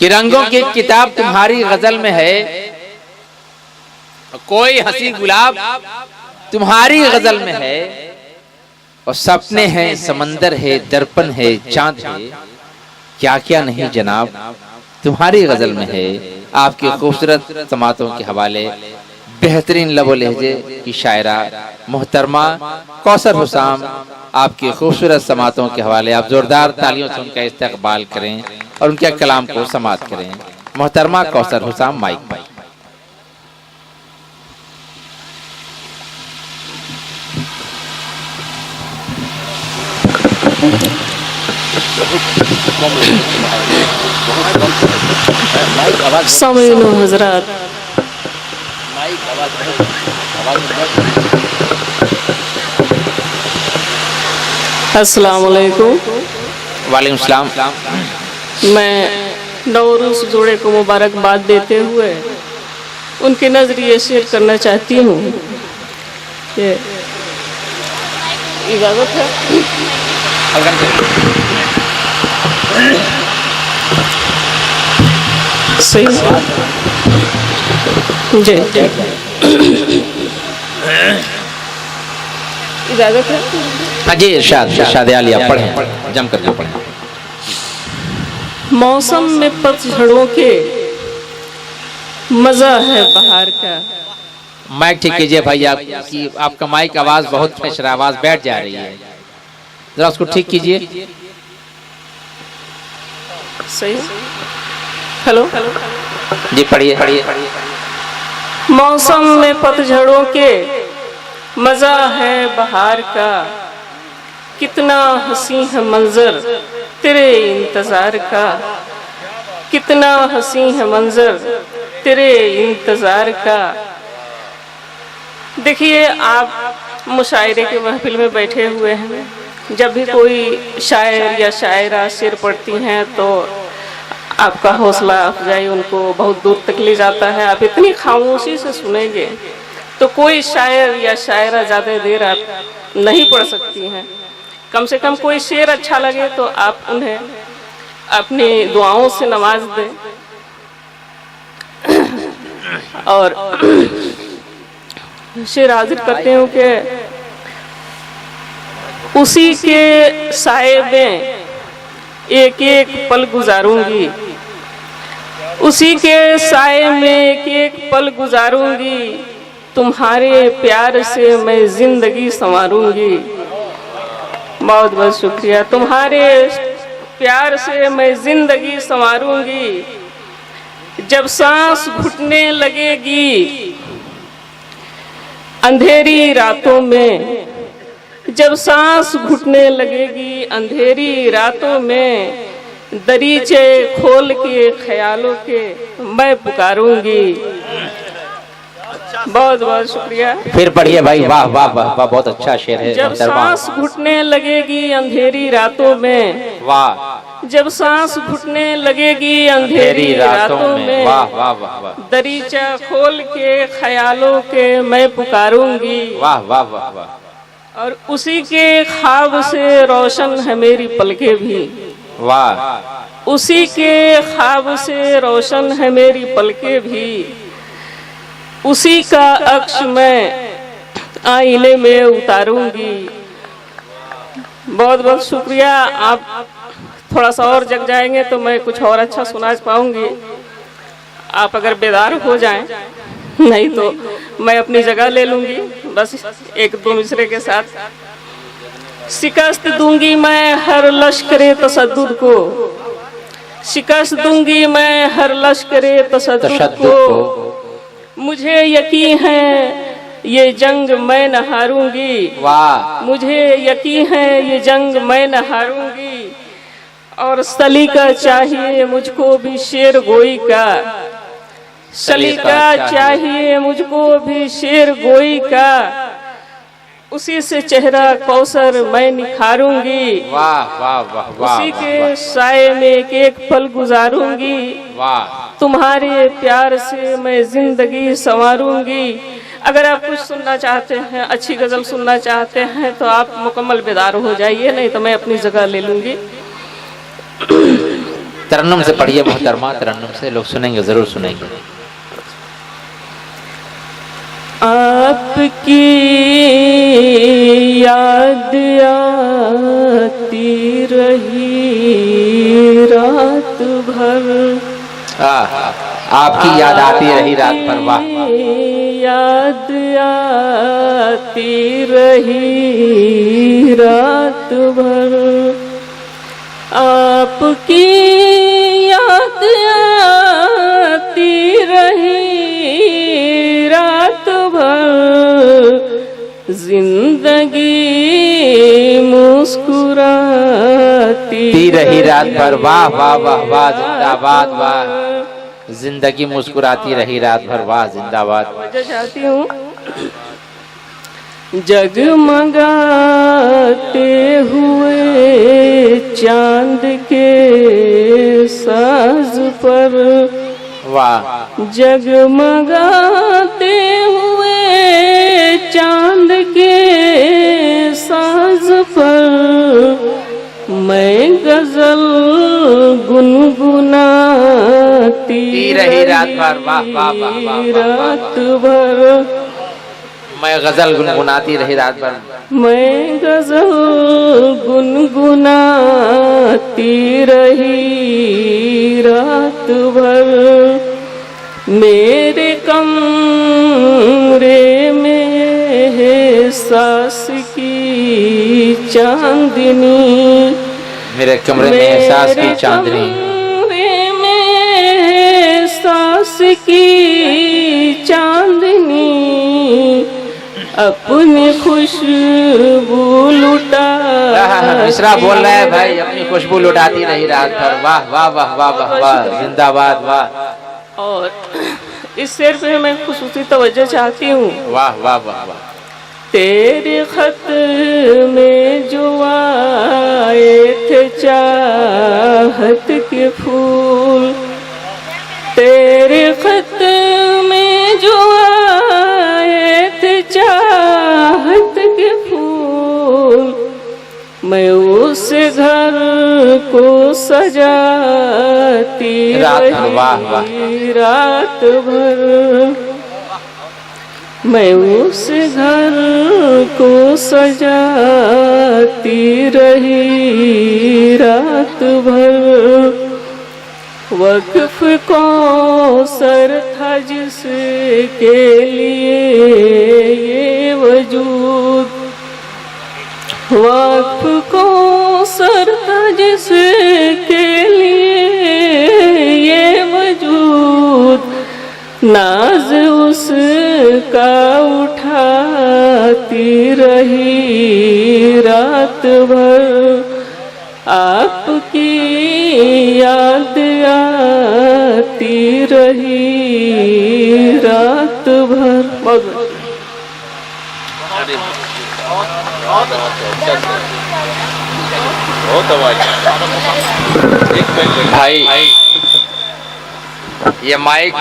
कि रंगों की किताब तुम्हारी गजल में है, कोई हंसी गुलाब तुम्हारी गजल में है, और सपने हैं, समंदर है, दर्पण है, चांद है, क्या क्या नहीं जनाब तुम्हारी गजल में है। आपके खूबसूरत समातों के हवाले बेहतरीन लबो लहजे की शायरा मोहतरमा कौसर हुसाम, आपके खूबसूरत समातों के हवाले आप जोरदार तालियों से उनका इस्तकबाल करें और उनके कलाम को समात करें। मोहतरमा कौसर हुसाम, माइक भाई। सामईन हजरात, अस्सलाम वालेकुम। वालेकुम सलाम। मैं नौरूज़ जोड़े को मुबारकबाद देते हुए उनके नजरिए शेयर करना चाहती हूँ। ये इजाज़त है? सही जी, इजाज़त है? हाँ जी, इरशाद आलिया पढ़ें, जम करके पढ़ें। मौसम में पतझड़ों के मजा है बहार का। माइक ठीक कीजिए भाई, आपका माइक आवाज बहुत फ्रेश है, आवाज बैठ जा रही है, जरा उसको ठीक कीजिए। सही। हेलो, जी पढ़िए। मौसम में पतझड़ों के मजा है बहार का, कितना हसी है मंजर तेरे इंतजार का, कितना हसी है मंजर तेरे इंतजार का। देखिए, आप मुशायरे के महफिल में बैठे हुए हैं, जब भी कोई शायर या शायरा शेर पढ़ती हैं तो आपका हौसला अफजाई उनको बहुत दूर तक ले जाता है। आप इतनी खामोशी से सुनेंगे तो कोई शायर या शायरा ज़्यादा देर आप नहीं पढ़ सकती हैं। कम से कम कोई शेर अच्छा लगे तो आप उन्हें अपनी दुआओं से नवाज दें। और शेर हाजिर करते हूँ कि उसी के साए में एक एक पल गुजारूंगी, उसी के साए में एक एक पल गुजारूंगी, तुम्हारे प्यार से मैं जिंदगी संवारूंगी। बहुत बहुत शुक्रिया। तुम्हारे प्यार से मैं जिंदगी संवारूंगी, जब सांस घुटने लगेगी अंधेरी रातों में, जब सांस घुटने लगेगी अंधेरी रातों में, दरीचे खोल के ख्यालों के मैं पुकारूंगी। बहुत बहुत शुक्रिया। फिर पढ़िए भाई। वाह वाह वाह वाह, बहुत अच्छा शेर है। जब सांस घुटने लगेगी अंधेरी रातों में, वाह। जब सांस घुटने लगेगी अंधेरी रातों में, वाह वाह वाह वाह, दरीचा खोल के ख्यालों के मैं पुकारूंगी। वाह वाह वाह वाह। और उसी के ख्वाब से रोशन है मेरी पलकें भी, वाह। उसी के ख्वाब से रोशन है मेरी पलकें भी, उसी का अक्स मैं आईने में उतारूंगी। बहुत बहुत शुक्रिया। आप थोड़ा सा और जग जाएंगे तो मैं कुछ और अच्छा सुना पाऊंगी। आप अगर बेदार हो जाएं, नहीं तो मैं अपनी जगह ले लूंगी। बस एक दो मिसरे के साथ। शिकस्त दूंगी मैं हर लश्करे तसद्दुद को, शिकस्त दूंगी मैं हर लश्करे तसद्दुद को, मुझे यकीन है ये जंग मैं न हारूंगी। वाह। मुझे यकीन है ये जंग मैं न हारूंगी। और सलीका चाहिए मुझको भी शेर गोई का, सलीका चाहिए मुझको भी शेर गोई का, उसी से चेहरा कौसर मैं निखारूंगी। वाह वाह वाह वाह। उसी के साए में एक एक पल गुजारूंगी। वाह। तुम्हारे प्यार से मैं जिंदगी संवारूंगी। अगर आप कुछ सुनना चाहते हैं, अच्छी गजल सुनना चाहते हैं तो आप मुकम्मल बेदार हो जाइए, नहीं तो मैं अपनी जगह ले लूंगी। तरन्नुम से पढ़िए मोहतरमा, तरन्नुम से लोग सुनेंगे, जरूर सुनेंगे। आपकी याद आती रही रात भर, आपकी याद आती रही रात भर। वाह, याद आती रही रात भर, आपकी याद आती रही रात भर, जिंदगी मुस्कुराती रही रात भर। वाह वाह वाह वाह, जिंदाबाद, वाह। जिंदगी मुस्कुराती रही रात भर, वाह, जिंदाबाद। वजह चाहती हूँ, जगमगाते हुए चांद के साज पर, वाह, जगमगाते हुए चांद के साज पर, मैं गजल गुनगुनाती रही रात भर। वाह वाह वाह वाह, रात भर, मैं गजल गुनगुनाती रही रात भर, मैं गजल गुनगुनाती रही रात भर, मेरे कमरे में है सास की चांदनी, मेरे कमरे में एहसास की चांदनी, कमरे में सास की चांदनी, अपनी खुशबू लुटा। मिश्रा बोल रहा है भाई, अपनी खुशबू लुटाती रही रात भर। वाह वाह वाह वाह वाह वाह, जिंदाबाद, वाह। और इस शेर पे मैं खुसूसी तवज्जो चाहती हूँ। वाह वाह वाह वाह। तेरे खत में जो आए थे चाहत के फूल, तेरे खत में जो आए थे चाहत के फूल, मैं उस घर को सजाती रही रात भर, मैं उस घर को सजाती रही रात भर, वक्फ कौसर था जिसके लिए ये वजूद, वक्फ कौसर था जिसके लिए ये वजूद, नाज उसका उठाती रही रात भर, आपकी याद आती रही रात भर। बहुत भाई, ये माइक